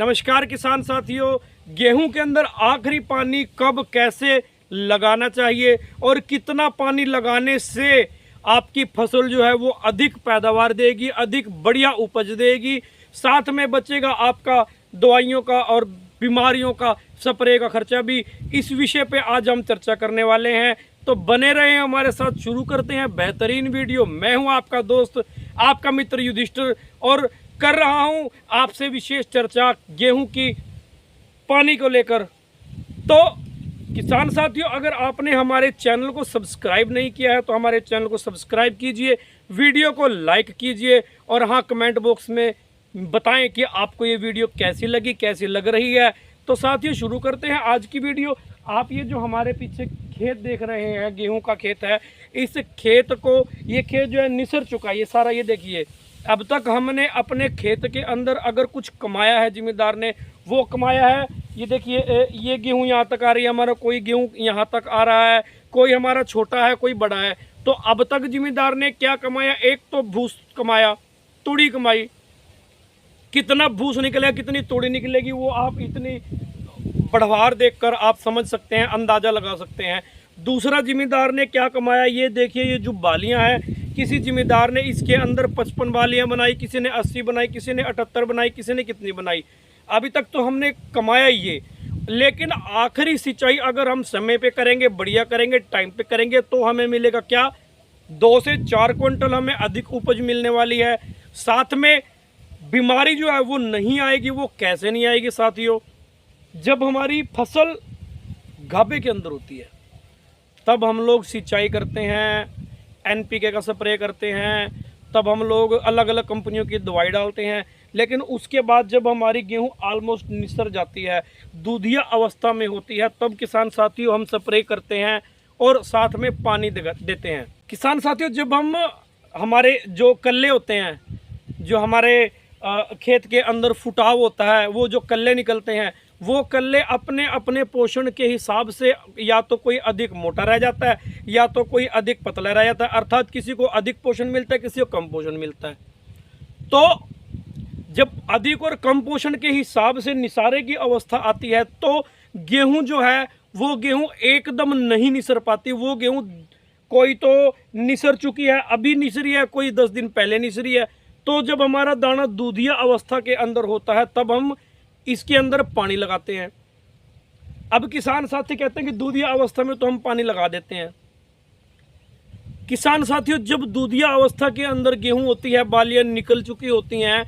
नमस्कार किसान साथियों, गेहूं के अंदर आखिरी पानी कब कैसे लगाना चाहिए और कितना पानी लगाने से आपकी फसल जो है वो अधिक पैदावार देगी, अधिक बढ़िया उपज देगी, साथ में बचेगा आपका दवाइयों का और बीमारियों का स्प्रे का खर्चा भी। इस विषय पे आज हम चर्चा करने वाले हैं, तो बने रहे हमारे साथ। शुरू करते हैं बेहतरीन वीडियो। मैं हूं आपका दोस्त, आपका मित्र युधिष्ठिर, और कर रहा हूं आपसे विशेष चर्चा गेहूं की पानी को लेकर। तो किसान साथियों, अगर आपने हमारे चैनल को सब्सक्राइब नहीं किया है तो हमारे चैनल को सब्सक्राइब कीजिए, वीडियो को लाइक कीजिए और हाँ, कमेंट बॉक्स में बताएं कि आपको ये वीडियो कैसी लगी, कैसी लग रही है। तो साथियों, शुरू करते हैं आज की वीडियो। आप ये जो हमारे पीछे खेत देख रहे हैं, गेहूं का खेत है। इस खेत को, ये खेत जो है निसर चुका है, ये सारा ये देखिए। अब तक हमने अपने खेत के अंदर अगर कुछ कमाया है जिम्मेदार ने, वो कमाया है। ये देखिए, ये गेहूं यहाँ तक आ रही है हमारा, कोई गेहूं यहाँ तक आ रहा है, कोई हमारा छोटा है, कोई बड़ा है। तो अब तक जिम्मेदार ने क्या कमाया? एक तो भूस कमाया, तूड़ी कमाई। कितना भूस निकलेगा, कितनी तूड़ी निकलेगी, वो आप इतनी बढ़वार देखकर आप समझ सकते हैं, अंदाजा लगा सकते हैं। दूसरा जिम्मेदार ने क्या कमाया? ये देखिए, ये जो बालियां हैं, किसी जिम्मेदार ने इसके अंदर 55 बालियां बनाई, किसी ने 80 बनाई, किसी ने 78 बनाई, किसी ने कितनी बनाई। अभी तक तो हमने कमाया ये, लेकिन आखिरी सिंचाई अगर हम समय पे करेंगे, बढ़िया करेंगे, टाइम पे करेंगे, तो हमें मिलेगा क्या? 2 से 4 क्विंटल हमें अधिक उपज मिलने वाली है। साथ में बीमारी जो है वो नहीं आएगी। वो कैसे नहीं आएगी साथियों? जब हमारी फसल गाभे के अंदर होती है तब हम लोग सिंचाई करते हैं, NPK का स्प्रे करते हैं, तब हम लोग अलग अलग कंपनियों की दवाई डालते हैं। लेकिन उसके बाद जब हमारी गेहूं ऑलमोस्ट निसर जाती है, दूधिया अवस्था में होती है, तब किसान साथियों हम स्प्रे करते हैं और साथ में पानी देते हैं। किसान साथियों, जब हम हमारे जो कल्ले होते हैं, जो हमारे खेत के अंदर फुटाव होता है, वो जो कल्ले निकलते हैं, वो कल्ले अपने अपने पोषण के हिसाब से या तो कोई अधिक मोटा रह जाता है या तो कोई अधिक पतला रह जाता है। अर्थात किसी को अधिक पोषण मिलता है, किसी को कम पोषण मिलता है। तो जब अधिक और कम पोषण के हिसाब से निसारे की अवस्था आती है, तो गेहूं जो है वो गेहूं एकदम नहीं निसर पाती। वो गेहूं कोई तो निसर चुकी है, अभी निसरी है, कोई 10 दिन पहले निसरी है। तो जब हमारा दाना दूधिया अवस्था के अंदर होता है, तब हम इसके अंदर पानी लगाते हैं। अब किसान साथी कहते हैं कि दूधिया अवस्था में तो हम पानी लगा देते हैं। किसान साथियों, जब दूधिया अवस्था के अंदर गेहूं होती है, बालियां निकल चुकी होती हैं,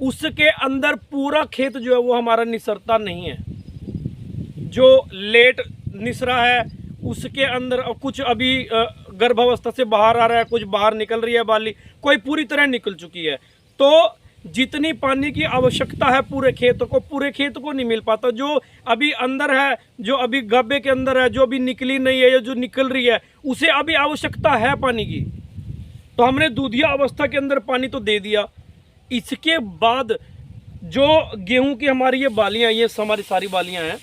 उसके अंदर पूरा खेत जो है वो हमारा निसरता नहीं है। जो लेट निसरा है उसके अंदर कुछ अभी गर्भावस्था से बाहर आ रहा है, कुछ बाहर निकल रही है बाली, कोई पूरी तरह निकल चुकी है। तो जितनी पानी की आवश्यकता है पूरे खेत को नहीं मिल पाता। जो अभी अंदर है, जो अभी गाभे के अंदर है, जो अभी निकली नहीं है या जो निकल रही है, उसे अभी आवश्यकता है पानी की। तो हमने दूधिया अवस्था के अंदर पानी तो दे दिया। इसके बाद जो गेहूं की हमारी ये बालियां, ये हमारी सारी बालियां हैं,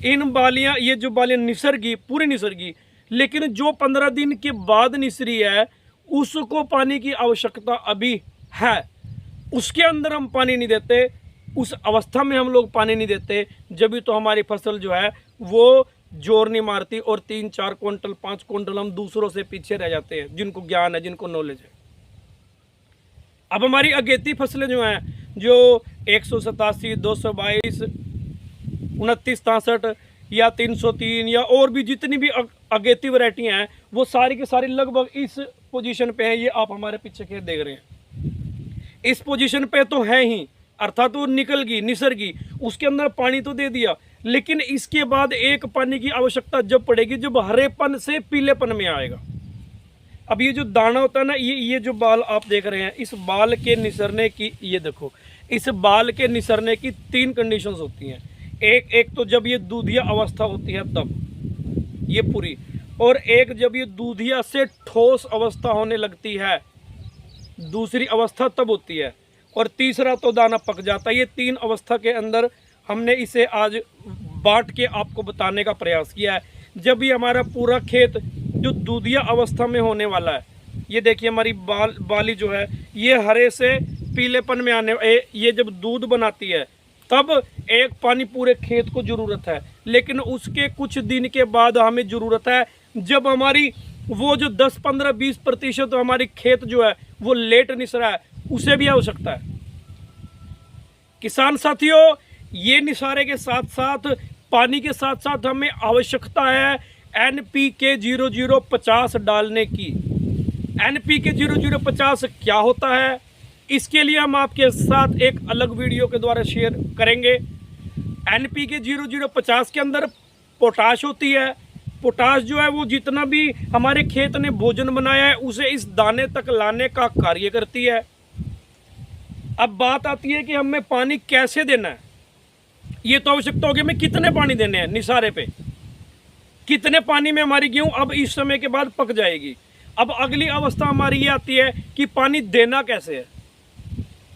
इन बालियां, ये जो बालियां निसरगी, पूरी निसरगी, लेकिन जो 15 दिन के बाद निसरी है उसको पानी की आवश्यकता अभी है। उसके अंदर हम पानी नहीं देते, उस अवस्था में हम लोग पानी नहीं देते, जब भी तो हमारी फसल जो है वो जोर नहीं मारती और 3-4 क्विंटल 5 क्विंटल हम दूसरों से पीछे रह जाते हैं, जिनको ज्ञान है, जिनको नॉलेज है। अब हमारी अगेती फसलें जो हैं, जो 187, 222, 29, 63 या 303 या और भी जितनी भी अगेती वैरायटियाँ हैं, वो सारी की सारी लगभग इस पोजीशन पे है। ये आप हमारे पीछे खेत देख रहे हैं, इस पोजीशन पे तो है ही, अर्थात वो निकल गई, निसर गई, उसके अंदर पानी तो दे दिया। लेकिन इसके बाद एक पानी की आवश्यकता जब पड़ेगी, जब हरेपन से पीलेपन में आएगा। अब ये जो दाना होता है ना, ये जो बाल आप देख रहे हैं, इस बाल के निसरने की, ये देखो, इस बाल के निसरने की 3 कंडीशंस होती हैं। एक तो जब ये दूधिया अवस्था होती है तब ये पूरी, और एक जब ये दूधिया से ठोस अवस्था होने लगती है, दूसरी अवस्था तब होती है, और तीसरा तो दाना पक जाता है। ये 3 अवस्था के अंदर हमने इसे आज बांट के आपको बताने का प्रयास किया है। जब ये हमारा पूरा खेत जो दूधिया अवस्था में होने वाला है, ये देखिए हमारी बाली जो है ये हरे से पीलेपन में आने, ये जब दूध बनाती है तब एक पानी पूरे खेत को ज़रूरत है। लेकिन उसके कुछ दिन के बाद हमें ज़रूरत है जब हमारी वो जो 10, 15, 20% हमारी खेत जो है वो लेट निसरा है, उसे भी आवश्यकता है। किसान साथियों, ये निसारे के साथ साथ पानी के साथ साथ हमें आवश्यकता है NPK 0050 डालने की। NPK 0050 क्या होता है, इसके लिए हम आपके साथ एक अलग वीडियो के द्वारा शेयर करेंगे। NPK 0050 के अंदर पोटाश होती है। पोटाश जो है वो जितना भी हमारे खेत ने भोजन बनाया है उसे इस दाने तक लाने का कार्य करती है। अब बात आती है कि हमें पानी कैसे देना है। ये तो आवश्यकता होगी हमें कितने पानी देने हैं निसारे पे, कितने पानी में हमारी गेहूं अब इस समय के बाद पक जाएगी। अब अगली अवस्था हमारी ये आती है कि पानी देना कैसे है।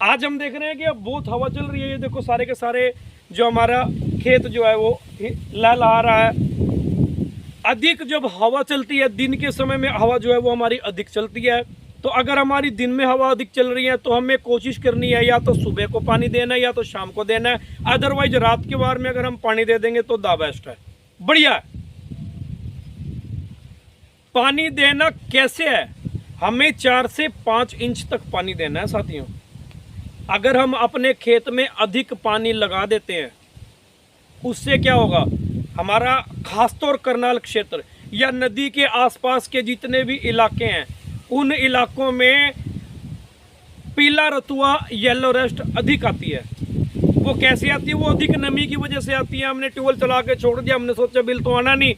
आज हम देख रहे हैं कि अब बहुत हवा चल रही है। ये देखो सारे के सारे जो हमारा खेत जो है वो लहलहा रहा है। अधिक जब हवा चलती है, दिन के समय में हवा जो है वो हमारी अधिक चलती है, तो अगर हमारी दिन में हवा अधिक चल रही है तो हमें कोशिश करनी है या तो सुबह को पानी देना है या तो शाम को देना है। अदरवाइज रात के बार में अगर हम पानी दे देंगे तो द बेस्ट है, बढ़िया है। पानी देना कैसे है, हमें 4 से 5 इंच तक पानी देना है साथियों। अगर हम अपने खेत में अधिक पानी लगा देते हैं उससे क्या होगा, हमारा खासतौर करनाल क्षेत्र या नदी के आसपास के जितने भी इलाके हैं उन इलाकों में पीला रतुआ, येलो रस्ट अधिक आती है। वो कैसे आती है, वो अधिक नमी की वजह से आती है। हमने ट्यूबवेल चला के छोड़ दिया, हमने सोचा बिल तो आना नहीं,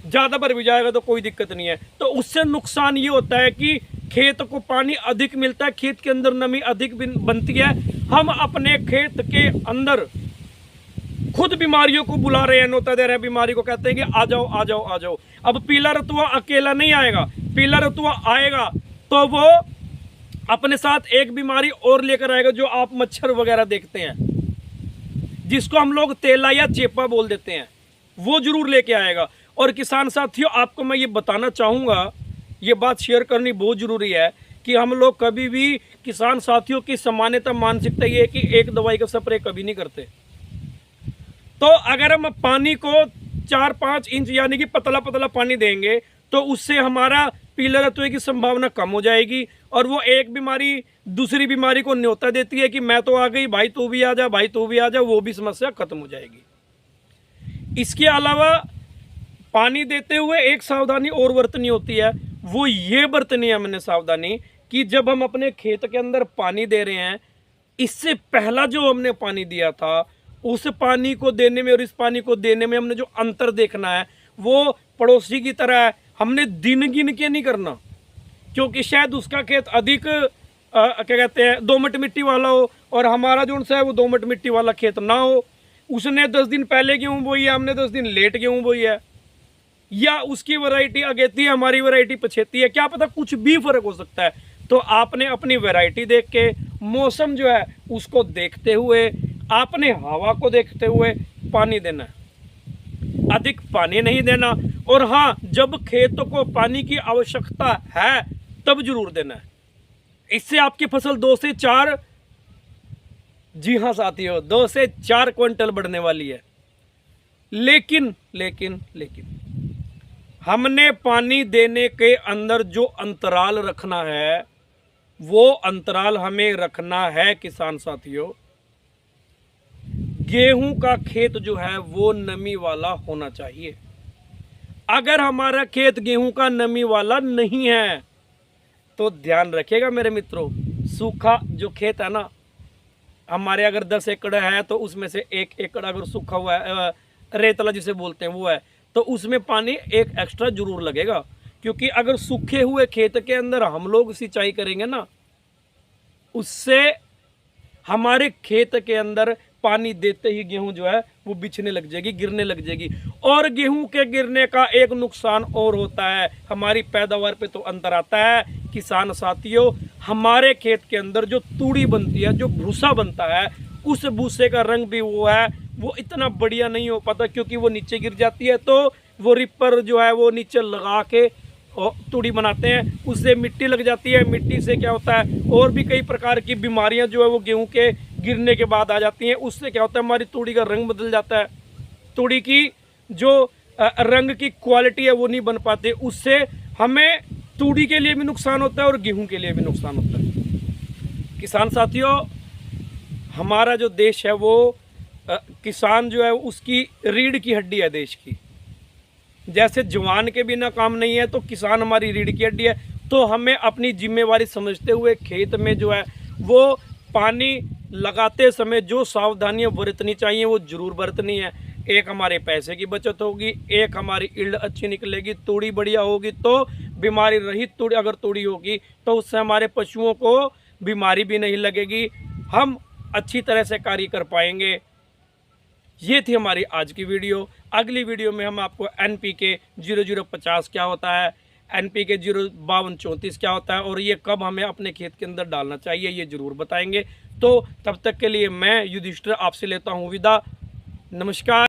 ज़्यादा भर भी जाएगा तो कोई दिक्कत नहीं है। तो उससे नुकसान ये होता है कि खेत को पानी अधिक मिलता है, खेत के अंदर नमी अधिक बनती है। हम अपने खेत के अंदर खुद बीमारियों को बुला रहे हैं, न्योता दे रहे हैं, बीमारी को कहते हैं कि आ जाओ आ जाओ आ जाओ। अब पीला रतुआ अकेला नहीं आएगा, पीला रतुआ आएगा तो वो अपने साथ एक बीमारी और लेकर आएगा जो आप मच्छर वगैरह देखते हैं, जिसको हम लोग तेला या चेपा बोल देते हैं, वो जरूर लेके आएगा। और किसान साथियों, आपको मैं ये बताना चाहूँगा, ये बात शेयर करनी बहुत ज़रूरी है कि हम लोग कभी भी किसान साथियों की सामान्यतः मानसिकता ये है कि एक दवाई का स्प्रे कभी नहीं करते। तो अगर हम पानी को 4-5 इंच यानी कि पतला पतला पानी देंगे तो उससे हमारा पीले रतुए की संभावना कम हो जाएगी और वो एक बीमारी दूसरी बीमारी को न्योता देती है कि मैं तो आ गई, भाई तू भी आ जा, भाई तू भी आ जा, वो भी समस्या खत्म हो जाएगी। इसके अलावा पानी देते हुए एक सावधानी और बरतनी होती है, वो ये बरतनी है हमने सावधानी कि जब हम अपने खेत के अंदर पानी दे रहे हैं, इससे पहला जो हमने पानी दिया था उस पानी को देने में और इस पानी को देने में हमने जो अंतर देखना है वो पड़ोसी की तरह है। हमने दिन गिन के नहीं करना, क्योंकि शायद उसका खेत अधिक क्या कहते हैं दोमट मिट्टी वाला हो और हमारा जो है वो दोमट मिट्टी वाला खेत ना हो। उसने 10 दिन पहले गेहूँ बोई है, हमने 10 दिन लेट गेहूँ बोई है, या उसकी वैरायटी अगेती है, हमारी वैरायटी पछेती है, क्या पता कुछ भी फर्क हो सकता है। तो आपने अपनी वैरायटी देख के, मौसम जो है उसको देखते हुए, आपने हवा को देखते हुए पानी देना है, अधिक पानी नहीं देना। और हाँ, जब खेतों को पानी की आवश्यकता है तब जरूर देना है। इससे आपकी फसल 2 से 4, जी हाँ साथियों, 2 से 4 क्विंटल बढ़ने वाली है। लेकिन लेकिन लेकिन हमने पानी देने के अंदर जो अंतराल रखना है वो अंतराल हमें रखना है किसान साथियों, गेहूं का खेत जो है वो नमी वाला होना चाहिए। अगर हमारा खेत गेहूं का नमी वाला नहीं है तो ध्यान रखिएगा मेरे मित्रों, सूखा जो खेत है ना हमारे, अगर 10 एकड़ है तो उसमें से 1 एकड़ अगर सूखा हुआ है, रेतला जिसे बोलते हैं वो है, तो उसमें पानी एक एक्स्ट्रा जरूर लगेगा। क्योंकि अगर सूखे हुए खेत के अंदर हम लोग सिंचाई करेंगे ना, उससे हमारे खेत के अंदर पानी देते ही गेहूं जो है वो बिछने लग जाएगी, गिरने लग जाएगी। और गेहूं के गिरने का एक नुकसान और होता है, हमारी पैदावार पे तो अंतर आता है किसान साथियों। हमारे खेत के अंदर जो तूड़ी बनती है, जो भूसा बनता है, उस भूसे का रंग भी वो इतना बढ़िया नहीं हो पाता, क्योंकि वो नीचे गिर जाती है। तो वो रिपर जो है वो नीचे लगा के तूड़ी बनाते हैं, उससे मिट्टी लग जाती है। मिट्टी से क्या होता है, और भी कई प्रकार की बीमारियां जो है वो गेहूं के गिरने के बाद आ जाती हैं। उससे क्या होता है, हमारी तूड़ी का रंग बदल जाता है, तूड़ी की जो रंग की क्वालिटी है वो नहीं बन पाती। उससे हमें तूड़ी के लिए भी नुकसान होता है और गेहूं के लिए भी नुकसान होता है। किसान साथियों, हमारा जो देश है वो किसान जो है उसकी रीढ़ की हड्डी है देश की। जैसे जवान के बिना काम नहीं है, तो किसान हमारी रीढ़ की हड्डी है। तो हमें अपनी जिम्मेवारी समझते हुए खेत में जो है वो पानी लगाते समय जो सावधानियां बरतनी चाहिए वो जरूर बरतनी है। एक हमारे पैसे की बचत होगी, एक हमारी ईल्ड अच्छी निकलेगी, तूड़ी बढ़िया होगी, तो बीमारी रहित तूड़ी अगर तूड़ी होगी तो उससे हमारे पशुओं को बीमारी भी नहीं लगेगी, हम अच्छी तरह से कार्य कर पाएंगे। ये थी हमारी आज की वीडियो। अगली वीडियो में हम आपको NPK 0050 क्या होता है, NPK 05234 क्या होता है और ये कब हमें अपने खेत के अंदर डालना चाहिए ये जरूर बताएंगे। तो तब तक के लिए मैं युधिष्ठिर आपसे लेता हूँ विदा। नमस्कार।